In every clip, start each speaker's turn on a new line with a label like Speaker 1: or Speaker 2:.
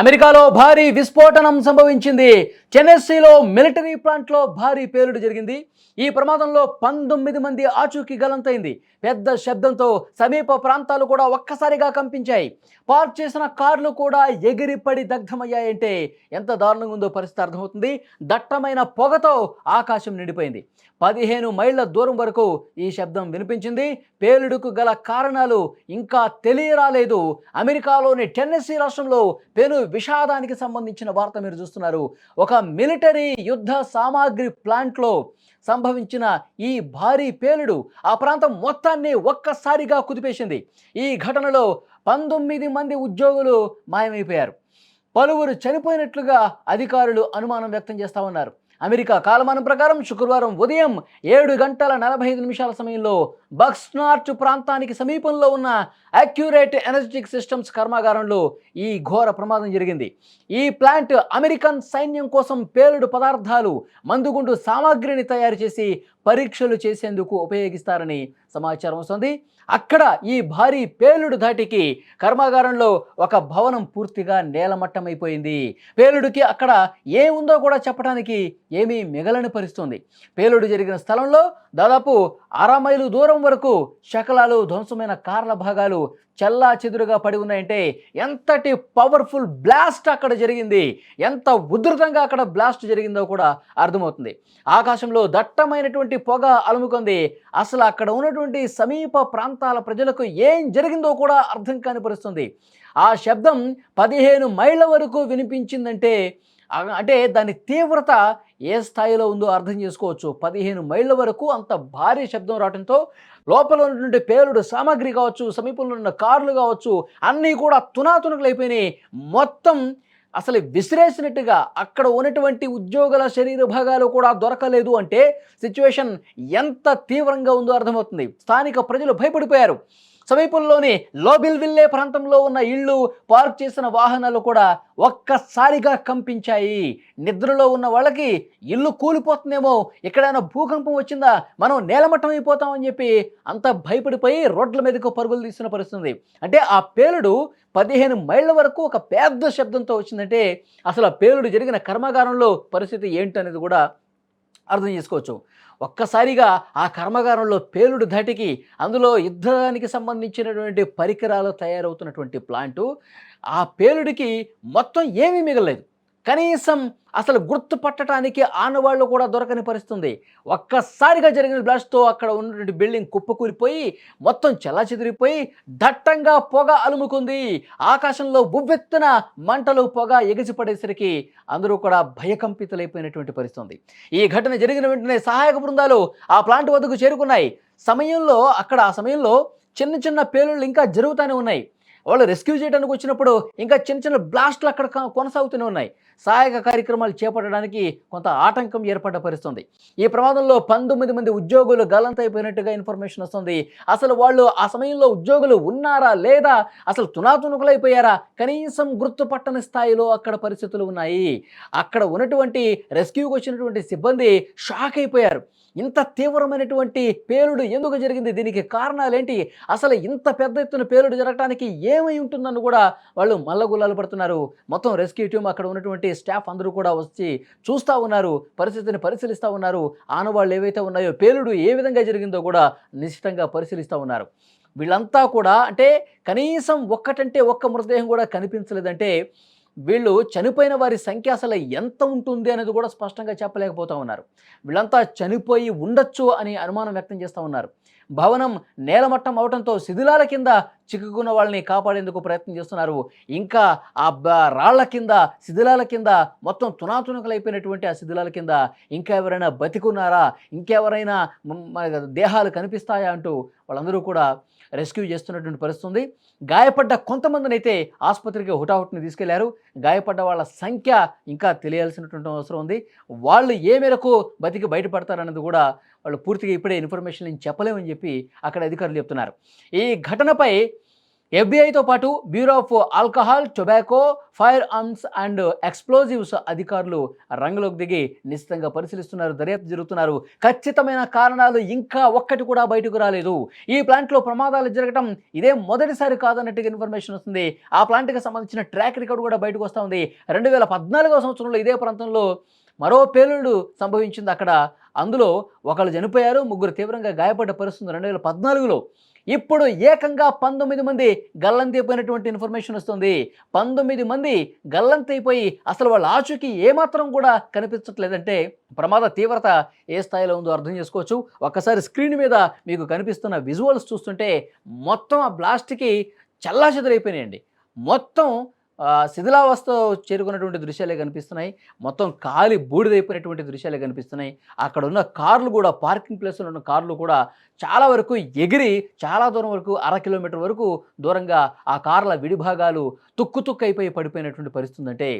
Speaker 1: అమెరికాలో భారీ విస్ఫోటనం సంభవించింది. టెన్నెస్సీలో మిలిటరీ ప్లాంట్లో భారీ పేలుడు జరిగింది. ఈ ప్రమాదంలో 19 మంది ఆచూకీ గల్లంతైంది. పెద్ద శబ్దంతో సమీప ప్రాంతాలు కూడా ఒక్కసారిగా కంపించాయి. పార్క్ చేసిన కార్లు కూడా ఎగిరిపడి దగ్ధమయ్యాయంటే ఎంత దారుణంగా ఉందో పరిస్థితి అర్థమవుతుంది. దట్టమైన పొగతో ఆకాశం నిండిపోయింది. 15 మైళ్ళ దూరం వరకు ఈ శబ్దం వినిపించింది. పేలుడుకు గల కారణాలు ఇంకా తెలియరాలేదు. అమెరికాలోని టెన్నెస్సీ రాష్ట్రంలో పెను విషాదానికి సంబంధించిన వార్త మీరు చూస్తున్నారు. ఒక మిలిటరీ యుద్ధ సామాగ్రి ప్లాంట్లో సంభవించిన ఈ భారీ పేలుడు ఆ ప్రాంతం మొత్తాన్ని ఒక్కసారిగా కుదిపేసింది. ఈ ఘటనలో 19 మంది ఉద్యోగులు మాయమైపోయారు. పలువురు చనిపోయినట్లుగా అధికారులు అనుమానం వ్యక్తం చేస్తా ఉన్నారు. అమెరికా కాలమానం ప్రకారం శుక్రవారం ఉదయం 7:45 సమయంలో బక్స్నార్ట్ ప్రాంతానికి సమీపంలో ఉన్న అక్యురేట్ ఎనర్జెటిక్ సిస్టమ్స్ కర్మాగారంలో ఈ ఘోర ప్రమాదం జరిగింది. ఈ ప్లాంట్ అమెరికన్ సైన్యం కోసం పేలుడు పదార్థాలు, మందుగుండు సామాగ్రిని తయారు చేసి పరీక్షలు చేసేందుకు ఉపయోగిస్తారని సమాచారం వస్తుంది. అక్కడ ఈ భారీ పేలుడు ధాటికి కర్మాగారంలో ఒక భవనం పూర్తిగా నేలమట్టమైపోయింది. పేలుడుకి అక్కడ ఏముందో కూడా చెప్పడానికి ఏమీ మిగలని పరిస్థితుంది. పేలుడు జరిగిన స్థలంలో దాదాపు 1/2 మైలు దూరం వరకు శకలాలు, ధ్వంసమైన కార్ల భాగాలు చెల్లా చెదురుగా పడి ఉన్నాయంటే ఎంతటి పవర్ఫుల్ బ్లాస్ట్ అక్కడ జరిగింది, ఎంత ఉధృతంగా అక్కడ బ్లాస్ట్ జరిగిందో కూడా అర్థమవుతుంది. ఆకాశంలో దట్టమైనటువంటి పొగ అలుముకుంది. అసలు అక్కడ ఉన్నటువంటి సమీప ప్రాంతాల ప్రజలకు ఏం జరిగిందో కూడా అర్థం కాని పరిస్థితుంది. ఆ శబ్దం 15 మైళ్ళ వరకు వినిపించిందంటే అంటే దాని తీవ్రత ఏ స్థాయిలో ఉందో అర్థం చేసుకోవచ్చు. 15 మైళ్ళ వరకు అంత భారీ శబ్దం రావడంతో లోపల ఉన్నటువంటి పేలుడు సామాగ్రి కావచ్చు, సమీపంలో ఉన్న కార్లు కావచ్చు, అన్నీ కూడా తునాతునకలైపోయినాయి. మొత్తం అసలు విసిరేసినట్టుగా అక్కడ ఉన్నటువంటి ఉద్యోగుల శరీర భాగాలు కూడా దొరకలేదు అంటే సిచ్యువేషన్ ఎంత తీవ్రంగా ఉందో అర్థమవుతుంది. స్థానిక ప్రజలు భయపడిపోయారు. సమీపంలోని లోబిల్విల్లే ప్రాంతంలో ఉన్న ఇళ్ళు, పార్క్ చేసిన వాహనాలు కూడా ఒక్కసారిగా కంపించాయి. నిద్రలో ఉన్న వాళ్ళకి ఇల్లు కూలిపోతుందేమో, ఎక్కడైనా భూకంపం వచ్చిందా, మనం నేలమట్టం అయిపోతామని చెప్పి అంత భయపడిపోయి రోడ్ల మీదకు పరుగులు తీసిన పరిస్థితుంది. అంటే ఆ పేలుడు 15 మైళ్ళ వరకు ఒక పెద్ద శబ్దంతో వచ్చిందంటే అసలు ఆ పేలుడు జరిగిన కర్మాగారంలో పరిస్థితి ఏంటనేది కూడా అర్థం చేసుకోవచ్చు. ఒక్కసారిగా ఆ కర్మాగారంలో పేలుడు ధాటికి అందులో యుద్ధానికి సంబంధించినటువంటి పరికరాలు తయారవుతున్నటువంటి ప్లాంటు, ఆ పేలుడికి మొత్తం ఏమీ మిగలలేదు. కనీసం అసలు గుర్తుపట్టడానికి ఆనవాళ్ళు కూడా దొరకని పరిస్థితుంది. ఒక్కసారిగా జరిగిన బ్లాస్ట్తో అక్కడ ఉన్నటువంటి బిల్డింగ్ కుప్పకూలిపోయి మొత్తం చెల్లాచెదిరిపోయి దట్టంగా పొగ అలుముకుంది. ఆకాశంలో ఉవ్వెత్తున మంటలు, పొగ ఎగిసిపడేసరికి అందరూ కూడా భయకంపితులైపోయినటువంటి పరిస్థితుంది. ఈ ఘటన జరిగిన వెంటనే సహాయక బృందాలు ఆ ప్లాంట్ వద్దకు చేరుకున్నాయి. ఆ సమయంలో చిన్న చిన్న పేలుళ్ళు ఇంకా జరుగుతూనే ఉన్నాయి. వాళ్ళు రెస్క్యూ చేయడానికి వచ్చినప్పుడు ఇంకా చిన్న చిన్న బ్లాస్ట్లు అక్కడ కొనసాగుతూనే ఉన్నాయి. సహాయక కార్యక్రమాలు చేపట్టడానికి కొంత ఆటంకం ఏర్పడ్డ పరిస్థితుంది. ఈ ప్రమాదంలో 19 మంది ఉద్యోగులు గల్లంతైపోయినట్టుగా ఇన్ఫర్మేషన్ వస్తుంది. అసలు వాళ్ళు ఆ సమయంలో ఉద్యోగులు ఉన్నారా లేదా, అసలు తునాతునకలైపోయారా, కనీసం గుర్తుపట్టని స్థాయిలో అక్కడ పరిస్థితులు ఉన్నాయి. అక్కడ ఉన్నటువంటి రెస్క్యూకి వచ్చినటువంటి సిబ్బంది షాక్ అయిపోయారు. ఇంత తీవ్రమైనటువంటి పేలుడు ఎందుకు జరిగింది, దీనికి కారణాలేంటి, అసలు ఇంత పెద్ద ఎత్తున పేలుడు జరగడానికి ఏమై ఉంటుందని కూడా వాళ్ళు మల్లగుల్లాలు పడుతున్నారు. మొత్తం రెస్క్యూ టీం, అక్కడ ఉన్నటువంటి స్టాఫ్ అందరూ కూడా వచ్చి చూస్తూ ఉన్నారు, పరిస్థితిని పరిశీలిస్తూ ఉన్నారు. ఆనవాళ్ళు ఏవైతే ఉన్నాయో పేలుడు ఏ విధంగా జరిగిందో కూడా నిశ్చితంగా పరిశీలిస్తూ ఉన్నారు. వీళ్ళంతా కూడా అంటే కనీసం ఒక్కటంటే ఒక్క మృతదేహం కూడా కనిపించలేదంటే వీళ్ళు చనిపోయిన వారి సంఖ్య అసలు ఎంత ఉంటుంది అనేది కూడా స్పష్టంగా చెప్పలేకపోతూ ఉన్నారు. వీళ్ళంతా చనిపోయి ఉండొచ్చు అని అనుమానం వ్యక్తం చేస్తూ ఉన్నారు. భవనం నేలమట్టం అవడంతో శిథిలాల కింద చిక్కుకున్న వాళ్ళని కాపాడేందుకు ప్రయత్నం చేస్తున్నారు. ఇంకా ఆ రాళ్ల కింద, శిథిలాల కింద, మొత్తం తునాతునకలైపోయినటువంటి ఆ శిథిలాల కింద ఇంకా ఎవరైనా బతికున్నారా, ఇంకెవరైనా దేహాలు కనిపిస్తాయా అంటూ వాళ్ళందరూ కూడా రెస్క్యూ చేస్తున్నటువంటి పరిస్థితి ఉంది. గాయపడ్డ కొంతమందిని అయితే ఆసుపత్రికి హుటాహుటిని తీసుకెళ్లారు. గాయపడ్డ వాళ్ళ సంఖ్య ఇంకా తెలియాల్సినటువంటి అవసరం ఉంది. వాళ్ళు ఏ మేరకు బతికి బయటపడతారన్నది కూడా వాళ్ళు పూర్తిగా ఇప్పుడే ఇన్ఫర్మేషన్ నేను చెప్పలేమని చెప్పి అక్కడ అధికారులు చెప్తున్నారు. ఈ ఘటనపై ఎఫ్బిఐతో పాటు bureau of alcohol, tobacco, fire arms and explosives అధికారులు రంగంలోకి దిగి నిశ్చితంగా పరిశీలిస్తున్నారు, దర్యాప్తు జరుగుతున్నారు. ఖచ్చితమైన కారణాలు ఇంకా ఒక్కటి కూడా బయటకు రాలేదు. ఈ ప్లాంట్లో ప్రమాదాలు జరగడం ఇదే మొదటిసారి కాదన్నట్టుగా ఇన్ఫర్మేషన్ వస్తుంది. ఆ ప్లాంట్కి సంబంధించిన ట్రాక్ రికార్డు కూడా బయటకు వస్తూ ఉంది. 2014వ సంవత్సరంలో ఇదే ప్రాంతంలో మరో పేలుడు సంభవించింది అక్కడ. అందులో ఒకళ్ళు చనిపోయారు, 3 తీవ్రంగా గాయపడ్డ పరిస్థితి 2014లో. ఇప్పుడు ఏకంగా 19 మంది గల్లంతైపోయినటువంటి ఇన్ఫర్మేషన్ వస్తుంది. 19 మంది గల్లంతైపోయి అసలు వాళ్ళ ఆచూకీ ఏమాత్రం కూడా కనిపించట్లేదంటే ప్రమాద తీవ్రత ఏ స్థాయిలో ఉందో అర్థం చేసుకోవచ్చు. ఒక్కసారి స్క్రీన్ మీద మీకు కనిపిస్తున్న విజువల్స్ చూస్తుంటే మొత్తం ఆ బ్లాస్ట్కి చెల్లాచెదరైపోయినాయండి. మొత్తం శిథిలావస్థ చేరుకున్నటువంటి దృశ్యాలే కనిపిస్తున్నాయి. మొత్తం కాలి బూడిదైపోయినటువంటి దృశ్యాలే కనిపిస్తున్నాయి. అక్కడ ఉన్న కార్లు కూడా, పార్కింగ్ ప్లేస్లో ఉన్న కార్లు కూడా చాలా వరకు ఎగిరి చాలా దూరం వరకు, 1/2 కిలోమీటర్ వరకు దూరంగా ఆ కార్ల విడిభాగాలు తుక్కు అయిపోయి పడిపోయినటువంటి పరిస్థితి ఉందంటే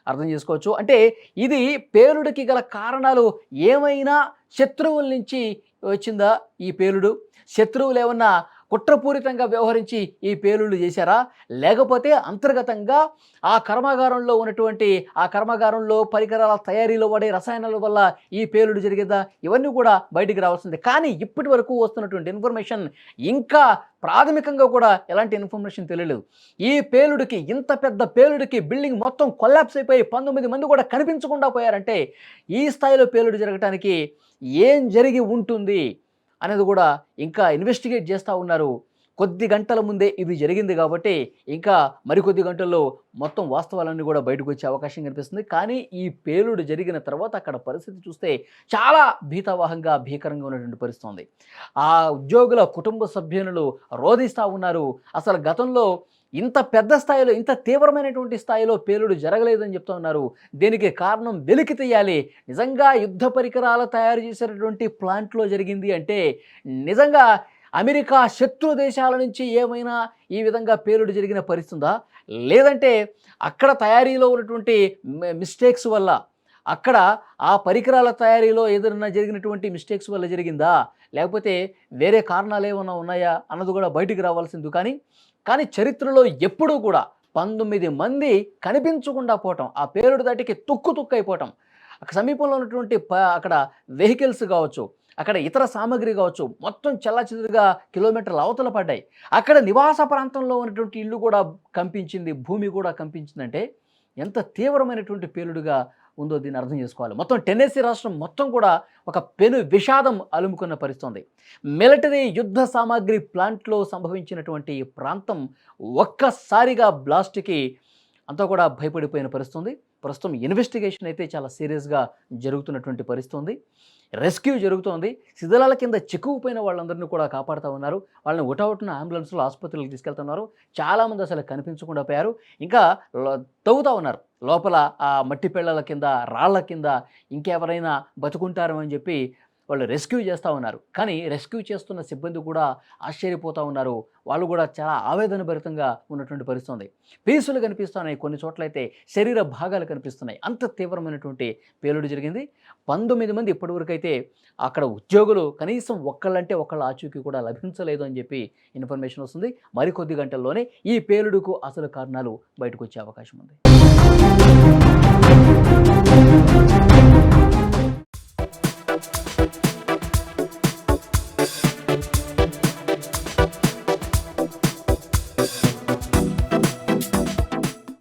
Speaker 1: అర్థం చేసుకోవచ్చు. అంటే ఇది పేలుడికి గల కారణాలు ఏమైనా శత్రువుల నుంచి వచ్చిందా ఈ పేలుడు? శత్రువులు ఏమన్నా కుట్రపూరితంగా వ్యవహరించి ఈ పేలుళ్ళు చేశారా? లేకపోతే అంతర్గతంగా ఆ కర్మాగారంలో పరికరాల తయారీలో వాడే రసాయనాల వల్ల ఈ పేలుడు జరిగిందా? ఇవన్నీ కూడా బయటికి రావాల్సిందే. కానీ ఇప్పటి వరకు వస్తున్నటువంటి ఇన్ఫర్మేషన్ ఇంకా ప్రాథమికంగా కూడా ఎలాంటి ఇన్ఫర్మేషన్ తెలియలేదు. ఈ పేలుడికి, ఇంత పెద్ద పేలుడికి బిల్డింగ్ మొత్తం కొలాప్స్ అయిపోయి 19 మంది కూడా కనిపించకుండా పోయారంటే ఈ స్థాయిలో పేలుడు జరగటానికి ఏం జరిగి ఉంటుంది అనేది కూడా ఇంకా ఇన్వెస్టిగేట్ చేస్తూ ఉన్నారు. కొద్ది గంటల ముందే ఇది జరిగింది కాబట్టి ఇంకా మరికొద్ది గంటల్లో మొత్తం వాస్తవాలన్నీ కూడా బయటకు వచ్చే అవకాశం కనిపిస్తుంది. కానీ ఈ పేలుడు జరిగిన తర్వాత అక్కడ పరిస్థితి చూస్తే చాలా భీతావహంగా, భీకరంగా ఉన్నటువంటి పరిస్థితి ఉంది. ఆ ఉద్యోగుల కుటుంబ సభ్యులు రోధిస్తూ ఉన్నారు. అసలు గతంలో ఇంత పెద్ద స్థాయిలో, ఇంత తీవ్రమైనటువంటి స్థాయిలో పేలుడు జరగలేదని చెప్తూ ఉన్నారు. దీనికి కారణం వెలికి తీయాలి. నిజంగా యుద్ధ పరికరాలు తయారు చేసేటటువంటి ప్లాంట్లో జరిగింది అంటే నిజంగా అమెరికా శత్రు దేశాల నుంచి ఏమైనా ఈ విధంగా పేలుడు జరిగిన పరిస్థితి ఉందా? లేదంటే అక్కడ తయారీలో ఉన్నటువంటి మిస్టేక్స్ వల్ల, అక్కడ ఆ పరికరాల తయారీలో ఏదైనా జరిగినటువంటి మిస్టేక్స్ వల్ల జరిగిందా? లేకపోతే వేరే కారణాలు ఏమైనా ఉన్నాయా అన్నది కూడా బయటికి రావాల్సింది. కానీ చరిత్రలో ఎప్పుడూ కూడా 19 మంది కనిపించకుండా పోవటం, ఆ పేలుడు దాటికి తుక్కు అయిపోవటం, సమీపంలో ఉన్నటువంటి అక్కడ వెహికల్స్ కావచ్చు, అక్కడ ఇతర సామాగ్రి కావచ్చు, మొత్తం చెల్లాచెదురుగా కిలోమీటర్ల అవతల పడ్డాయి. అక్కడ నివాస ప్రాంతంలో ఉన్నటువంటి ఇల్లు కూడా కంపించింది, భూమి కూడా కంపించిందంటే ఎంత తీవ్రమైనటువంటి పేలుడుగా ఉందో దీన్ని అర్థం చేసుకోవాలి. మొత్తం టెన్నెసీ రాష్ట్రం మొత్తం కూడా ఒక పెను విషాదం అలుముకున్న పరిస్థితి. మిలిటరీ యుద్ధ సామాగ్రి ప్లాంట్లో సంభవించినటువంటి ఈ ప్రాంతం ఒక్కసారిగా బ్లాస్ట్కి అంతా కూడా భయపడిపోయిన పరిస్థితి. ప్రస్తుతం ఇన్వెస్టిగేషన్ అయితే చాలా సీరియస్గా జరుగుతున్నటువంటి పరిస్థితి. రెస్క్యూ జరుగుతోంది. శిథిలాల కింద చిక్కుకుపోయిన వాళ్ళందరినీ కూడా కాపాడుతూ ఉన్నారు. వాళ్ళని ఒకటొకటిన అంబులెన్స్లో ఆసుపత్రులకు తీసుకెళ్తున్నారు. చాలామంది అసలు కనిపించకుండా పోయారు. ఇంకా తవ్వుతూ ఉన్నారు లోపల ఆ మట్టి పెళ్ళల కింద, రాళ్ల కింద ఇంకెవరైనా బతుకుంటారు అని చెప్పి వాళ్ళు రెస్క్యూ చేస్తూ ఉన్నారు. కానీ రెస్క్యూ చేస్తున్న సిబ్బంది కూడా ఆశ్చర్యపోతూ ఉన్నారు. వాళ్ళు కూడా చాలా ఆవేదన భరితంగా ఉన్నటువంటి పరిస్థితి. పీసులు కనిపిస్తున్నాయి, కొన్ని చోట్లయితే శరీర భాగాలు కనిపిస్తున్నాయి. అంత తీవ్రమైనటువంటి పేలుడు జరిగింది. 19 మంది ఇప్పటివరకు అయితే అక్కడ ఉద్యోగులు కనీసం ఒకళ్ళంటే ఒకళ్ళ ఆచూకీ కూడా లభించలేదు అని చెప్పి ఇన్ఫర్మేషన్ వస్తుంది. మరికొద్ది గంటల్లోనే ఈ పేలుడుకు అసలు కారణాలు బయటకు వచ్చే అవకాశం ఉంది.